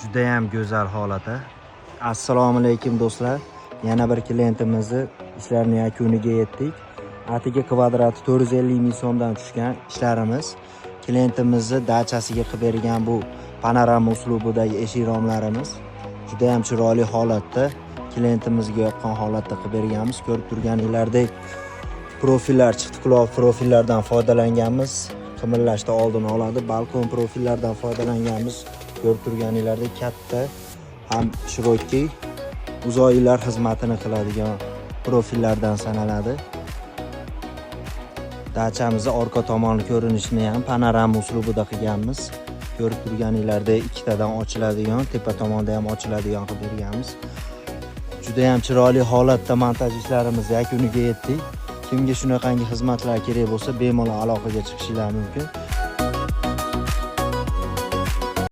juda ham go'zal holatda. Assalomu alaykum do'stlar. Yana bir klientimizni ishlarini yakuniga yetdik. Atiga kvadrati 450 ming so'mdan tushgan ishlarimiz. Klientimizni dachasiga qilib bergan bu panorama uslubidagi eshik romlarimiz juda ham chiroyli holatda, klientimizga yoqqan holatda qilib berganmiz. Ko'rib turganinglardek profillar, chiqti quloq profillardan foydalanganmiz. Qimillashda oldini oladi. Balkon profillardan foydalanganmiz. Ko'rib turganinglardek katta ham shiroki uzoylar xizmatini qiladigan profillardan sanaladi. Dachamizni orqa tomoni ko'rinishini ham panorama uslubida qilganmiz. Ko'rib turganinglardek ikkitadan ochiladigan, tepa tomonda ham ochiladigan qilib berganmiz. Juda ham chiroyli holatda montaj ishlarimiz yakuniga yetdik. Kimga shunaqangi xizmatlar kerak bo'lsa, bemalol aloqaga chiqishingiz mumkin.